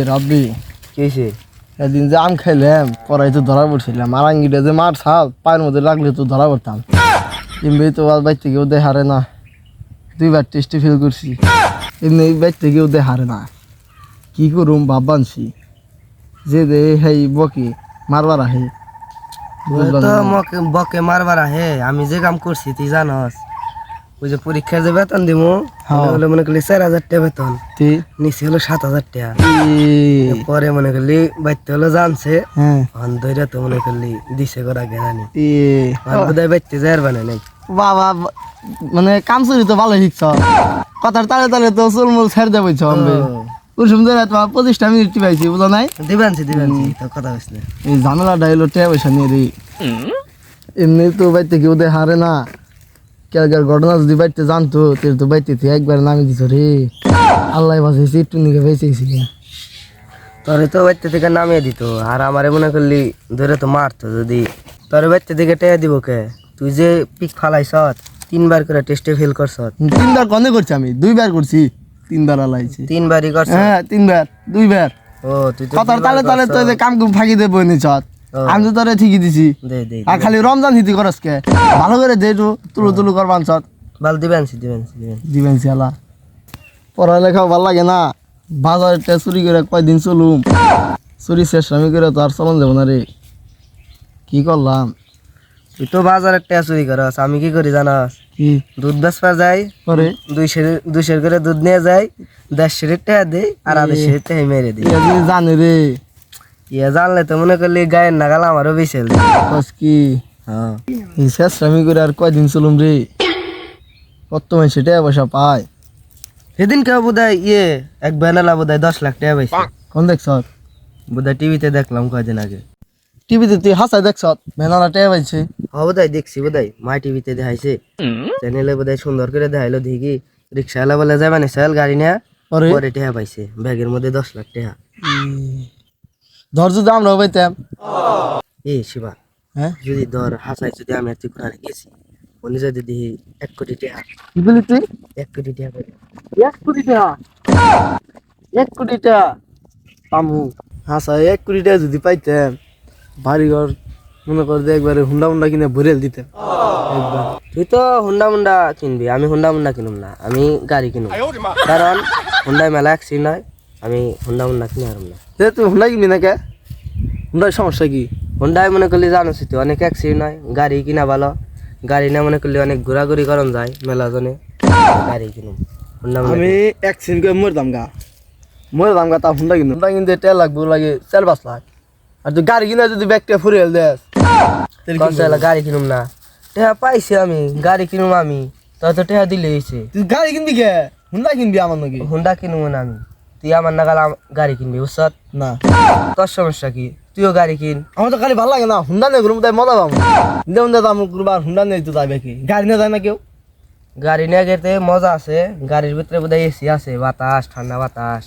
রাব্বি কেছে এদিন যে আম খাইলাম পরাই তো ধরা পড়ছিলাম আরাঙ্গিটা যে মার ছাল পায়ের মধ্যে লাগলে তো ধরা পড়তাম এমনি তো আর বাইর থেকেও দেখারে না 2বার টেস্টে ফেল করছি এমনি বাইর থেকেও দেখারে না কি করুম ভাব বানছি যে দে হেই বকে মারবার আহে তো বকে মারবার আহে আমি যে কাম করছি তুই জানস ওই যে পরীক্ষার যে বেতন দিব হলো মনে করলি 4,000 টাকা বেতন নিচে হলো 7,000 টাকা পরে মনে করলি বাইতে হলো জানছে ধৈর্য তো মনে করলি দিছে করা গেলানি বোধহয় বাইতে যাই বানাই নাই বাবা মানে কাম চুরি তো ভালো শিখছ কথার তালে তালে তো চুলমুল ছেড়ে দেবইছ আমি ওই সুন্দর তোমার 25টা মিনিট পাইছি বুঝো নাই দিবানছি তো কথা হইছ না এই ঝামেলাটা হলো টাকা পয়সা নিয়ে রে এমনি তো বাইতে কেউ হারে না কেলকার ঘটনা যদি বাইতে জানতো তেল তো বাইতে একবার নামি দিত রে আল্লাহ বাঁচাইছি একটু নিকে বেঁচেছি তোরে তো বাইতে থেকে নামিয়ে দিত আর আমারে মনে করলি ধরে তো মারতো যদি তোরে বাইতে থেকে টেয়া দিব কে তুই যে পিক ফালাইছ 3বার করে টেস্টে ফেল করছ 3বার কনে করছি আমি 2বার করছি 3বার আলাইছি 3বারই করছ হ্যাঁ 3বার 2বার ও তুই তো কথার তালে তালে তো যে কাম ফাঁকি দেবো নিছ আমি তো তোরে ঠিকই দিছি আর খালি রমজান হিতি করস কে ভালো করে দে তো তুলু করবান চত ভাল দিবানছি দিবেনছি আলা পড়ালেখাও ভাল লাগে না বাজারটা চুরি করে কয়দিন চলুম চুরি শেষ আমি করে তো আর চলন যাব না রে কি করলাম তুই তো বাজারে টাকা চুরি করস আমি কি করি জানাস কি দুধ বেচবা যাই করে 200 করে দুধ নিয়ে যাই 150 টাকা দেই আর 150 টাকা মেরে দিই জানে রে ইয়া জানলে তো মনে করলি গায়ের নাগাল আমারও বেশি বস কি হ্যাঁ এই শেষ আমি করে আর কয়দিন চলুম রে কত মাসে টাকা পয়সা পায় সেদিন কেউ বোধহয় এক বেনালা বোধহয় 10 লাখ টাকা পাইছে কোন দেখছ বোধহয় টিভিতে দেখলাম কয়দিন আগে টিভিতে তুই হাসাই দেখছ মেনালা টাকা পাইছে বোধহয় দেখছি বোধহয় মাই টিভিতে দেখাইছে চ্যানেলে বোধহয় সুন্দর করে দেখাইলো দেখি রিক্সাওয়ালা বলে যায় মানে সেল গাড়ি নেয়া পরে টাকা পাইছে ব্যাগের মধ্যে 10 লাখ টাকা ধৈর্য তো আমরা পাইতাম শিবা হ্যাঁ যদি ধর হাসাই যদি আমি তুই কোরআনে গেছি উনি যদি দেখি 1 কোটি টাকা কি বলি তুই 1 কোটি টাকা পাইলো 1 কোটি টাকা 1 কোটি টাকা পামু হাসা 1 কোটি টাকা যদি পাইতাম বাড়িঘর মনে কর যে একবারে হুন্ডা কিনে ভরেল দিতাম একবার তুই তো হুন্ডা কিনবি আমি হুন্ডা কিনুম না আমি গাড়ি কিনুম কারণ হুন্ডায় মেলা একসি নয় আমি হুন্ডা কিনে হারুম না তুই হুন্ডা কিনবি না কে হুন্ডার সমস্যা কি হুন্ডায় মনে করলি জানোস তুই অনেক একসি নয় গাড়ি কিনা ভালো গাড়ি না মনে করলি অনেক ঘোরাঘুরি করন যায় মেলা জনে গাড়ি কিনুম হুন্ডা আমি একসিন করে মরতাম গা তা হুন্ডা কিনতে তেল লাগবে লাগে 4-5 লাখ আর তুই গাড়ি কিনা যদি ব্যাগটা ফুরিয়ে দেস গাড়ি কিনুম না টেহা পাইছি আমি গাড়ি কিনুম আমি তো টেহা দিলে হয়েছে তুই গাড়ি কিনবি কে হুন্ডা কিনবি আমার নাকি হুন্ডা কিনুম না আমি তুই আমার নাগাল গাড়ি কিনবি বুঝছত না তোর সমস্যা কি তুইও গাড়ি কিন আমার তো গাড়ি ভালো লাগে না হুন্ডা নিয়ে ঘুরবো তাই মজা পাবো হুন্ডা দাম ঘুরবার হুন্ডা নিয়ে তো যাবে কি গাড়ি নিয়ে যায় না কেউ গাড়ি নিয়ে গেতে মজা আছে গাড়ির ভিতরে বোধহয় এসি আছে বাতাস ঠান্ডা বাতাস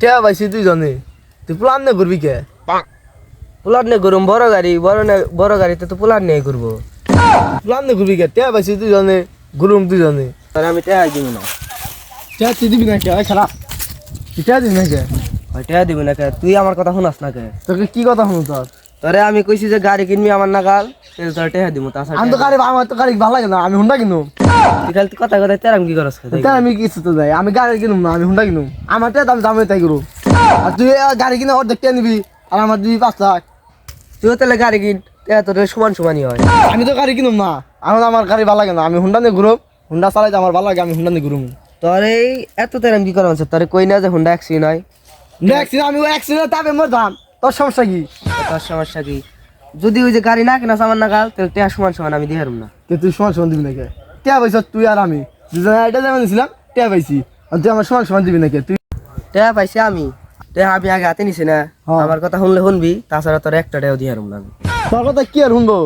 টেয়া পাইছি তুই জানে তুই প্লান নিয়ে ঘুরবি কে পুলার নিয়ে ঘুরুম বড় গাড়িতে তো পুলার নিয়ে ঘুরবো প্লান নিয়ে ঘুরবি কে টেয়া পাইছি তুই জানে ঘুরুম তুই জানে আর আমি টেহা দিব না টেয়া তুই দিবি না কে খারাপ তুই টেয়া দিবি না কে টেহা দিবি না কে তুই আমার কথা শুনাস না কে তোকে কি কথা শুনো তোর তোরে আমি কইছি যে গাড়ি কিনবি আমার নাগাল তোর টেহা দিব তাছাড়া আমি তো গাড়ি আমার তো গাড়ি ভালো লাগে না আমি হুন্ডা কিনুম তুই খালি কথা তেরাম কি করস তাই আমি কিছু তো যাই আমি গাড়ি কিনুম না আমি হুন্ডা কিনুম আমার টেয়া দাম দামে তাই করু আর তুই গাড়ি কিনে অর্ধেক টেয়া নিবি আর আমার দিবি 5 লাখ তুইও তাহলে গাড়ি কিন টেহা তোর সমানই হয় আমি তো গাড়ি কিনুম না আমার গাড়ি ভালো লাগে না আমি হুন্ডা নিয়ে ঘুরব হুন্ডা চালাইতে আমার ভালো লাগে আমি হুন্ডা নিয়ে ঘুরুম তোর এই এত তেরাম কি করস তোরে কই না যে হুন্ডা একসি নয় আমি অ্যাক্সিডেন্ট তাপে মরতাম তোর সমস্যা কি তোর সমস্যা কি যদি ওই যে গাড়ি না কিনা আমার নাগাল তাহলে টেহা সমান আমি দিয়ে হারুম না তুই সমান দিবি নাকি টেয়া পাইছ তুই আর আমি এটা যেমন ছিলাম টেয়া পাইছি আর তুই আমার সমান দিবি নাকি তুই টেহা পাইছি আমি আগে হাতে নিছি না আমার কথা শুনলে শুনবি তাছাড়া তোর একটা টেও দিয়ে হারুম না তোর কথা কি আর শুনবো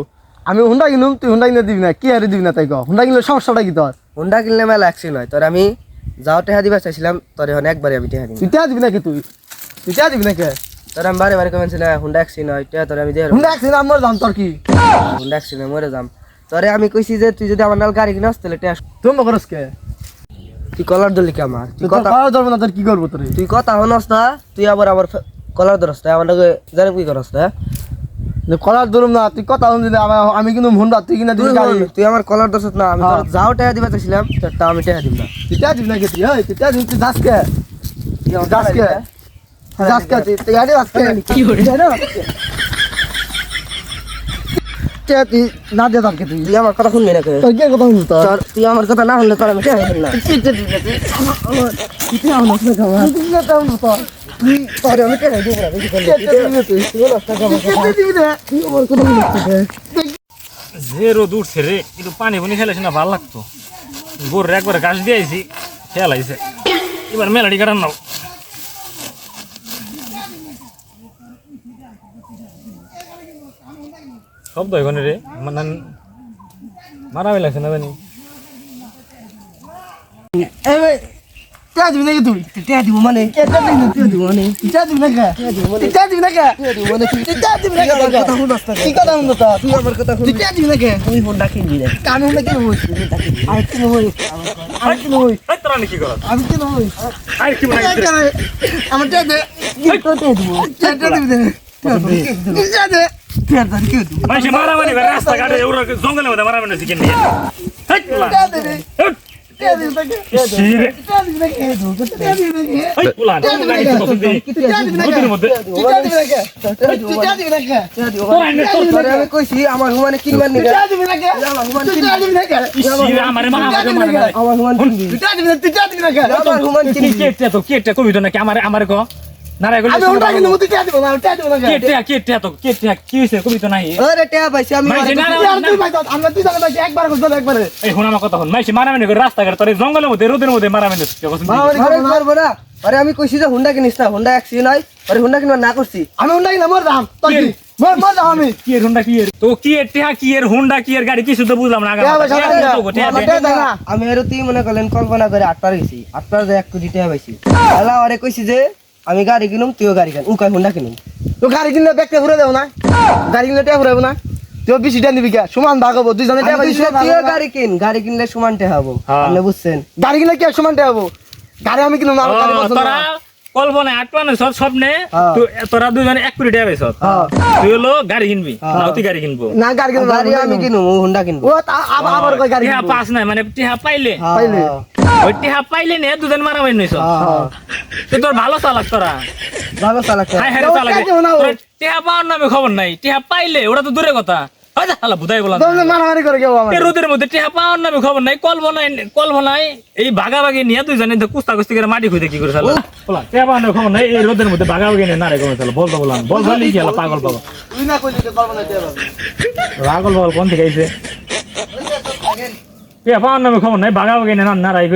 আমি হুন্ডা কিনুম তুই হুন্ডা কিনে দিবি না কি আর দিবি না তাই হুন্ডা কিনলে সমস্যাটা কি তোর হুন্ডা কিনলে মেলা একসি নয় তোর আমি যাও টেহা দিবা চাইছিলাম তোর এখন একবারে আমি টেহা দিবি তুই টেয়া দিবি নাকি তুই টেয়া দিবি নাকি তোর আমি বারে কমেছি না হুন্ডা একসি নয় টেহা তোর আমি দিয়ে হুন্ডা অ্যাক্সিডেন্ট আমার দাম তোর কি হুন্ডা একসি নয় মরে যাম তোরে আমি কইছি যে তুই যদি আমার নাল গাড়ি কিনাস তাহলে টেয়া তুমি করস কে তুই কলার ধরলি কি আমার তুই তুই কথা ধরবো না তোর কি করবো তোর তুই কথা হনস না তুই আবার আমার কলার ধরস না আমার জানি কি করস না কলার ধরুম না তুই কথা শুনছি আমি কিন্তু হুন্ডা তুই কিনা দিবি গাড়ি তুই আমার কলার ধরস না আমি তোর যাও টাকা দিবা চাইছিলাম তা আমি টাকা দিব না তুই টা দিবি না কে তুই তুই টা দিবি তুই যাস কে তুই গাড়ি যাস কে কি করে তুই না দে তারকে তুই তুই আমার কথা শুনবি না কে তোর কি কথা শুনছ তোর তুই আমার কথা না শুনলে তোর আমি টাকা দিব না তুই টা দিবি তুই আমার তুই টা শুনছ তুই তোরে আমি টাকা দিব না বুঝলি তুই দিবি রে তুই আমার কথা শুনছ যে রোদ উঠছে রে একটু পানি পানি খেলেছি না ভালো লাগতো গরুর একবার ঘাস দিয়েছি খেলাইছে এবার মেলাডি কাটান নাও শব্দ এখানে রে মানে মারা লাগছে না জানি এই ভাই টা দিবি না তুই টাকা দিব মানে টা দিবি মানে টা দিবি না কে টা দিবি না কে মানে তুই টা দিবি না কে কথা শুনস না কি কথা শুনছ তুই আমার কথা শুন তুই টা দিবি না কে তুই ফোনটা কিনবি না কানে না কি হইছ আর কি হই আর কি হই এই তোরা কি করো আমি কি হই আর কি মনে হচ্ছে আমার টা দে তো টাকা দিব টা দিবি দে টা দে টাকা দান কি দিব মাইসে মারামারি করে রাস্তা ঘাটে ওরা জঙ্গলের মধ্যে মারামারি শিখে নিয়ে হেই পোলা টা দে টা দিবি না কে শিরে টা দিবি না কে টা দিবি না কে হেই পোলা লাগি তো বসে দে নদীর মধ্যে টা দিবি না কে টা দিবি না কে টাকা দিব তোরে আমি কইছি আমার হুমানে কিনবার নি টা দিবি না কে আমার হুমান টা দিবি না কে শিরে আমারে মারামারি আমার হুমান কিনবি টা দিবি না টা দিবি না কে আমার হুমান কি কিনবি কেটে কবি তো নাকি আমারে কো না রে আমি ওটা কিন্তু মুতি টা দিব না টা দিব না কে কেটে কি হইছে কবি তো নাই আরে টাকা পাইছি আমি মাইসে না আর তুই ভাই আমরা তুই জানা একবার কইছ একবারে এই শোন আমার কথা শোন মাইসে মারামারি করে রাস্তা ঘাটে তোর জঙ্গলের মধ্যে রোদের মধ্যে মারামারি আরে করবো না আরে আমি কইছি যে হুন্ডা কিনিস না হুন্ডা অ্যাক্সিডেন্ট হয় আরে হুন্ডা কিনবার না করছি আমি উন্ডাই না মর দাম তোর কি মর দাম আমি কি এর হুন্ডা কি এর তো কি এর টিহা কি এর হুন্ডা কি এর গাড়ি কিছু তো বুঝলাম না আমি আর তুই মনে করলেন কল্পনা করে 8টার গেছি 8টার যে 1 কোটি টাকা পাইছি আলা আরে কইছি যে আমি গাড়ি কিনুম তুইও গাড়ি কিন উকাই হুন্ডা কিনুম তো গাড়ি কিনলে ব্যাগটা ঘুরে দেব না গাড়ি কিনলে টাকা ঘুরাবো না তুই বেশি টাকা নিবি কে সমান ভাগ হবো দুইজনে টাকা পাইছি তুইও গাড়ি কিনলে সমান টাকা হবো আপনি বুঝছেন গাড়ি কিনলে কি সমান টাকা হবো গাড়ি আমি কিনুম না আমার গাড়ি পছন্দ তোরা না। কল্পনা আটপানো সব স্বপ্নে তোরা দুজনে 1 কোটি টাকা পাইছ তুই হলো গাড়ি কিনবি না তুই গাড়ি কিনবো না গাড়ি কিনবো গাড়ি আমি কিনুম ও হুন্ডা কিনবো ও আবার কই গাড়ি টিহা কিনবো পাস নাই মানে টিহা পাইলে পাইলে ওই টিহা পাইলে নে দুজন মারামারি নইছ তুই তোর ভালো চালাক তোরা ভালো চালাক হাই হাই চালাক টিহা পাওয়ার নামে খবর নাই টিহা পাইলে ওটা তো দূরে কথা আচ্ছা হালা বুঝাই বলা তুমি মারামারি করে কেউ আমার এই রোদের মধ্যে টিহা পাওয়ার নামে খবর নাই কল্পনায় এই ভাগাভাগি নিয়ে তুই জানি কুস্তা কুস্তি করে মাটি খুঁজে কি করে চালা বলা টিহা পাওয়ার নামে খবর নাই এই রোদের মধ্যে ভাগাভাগি নিয়ে না রে কমে চালা বলতো বললাম বল বলি কি হলো পাগল পাগল তুই না কইলি তো পারবো না দেবা পাগল পাগল কোন থেকে আইছে টিহা পাওয়ার নামে খবর নাই ভাগাভাগি নিয়ে না রাই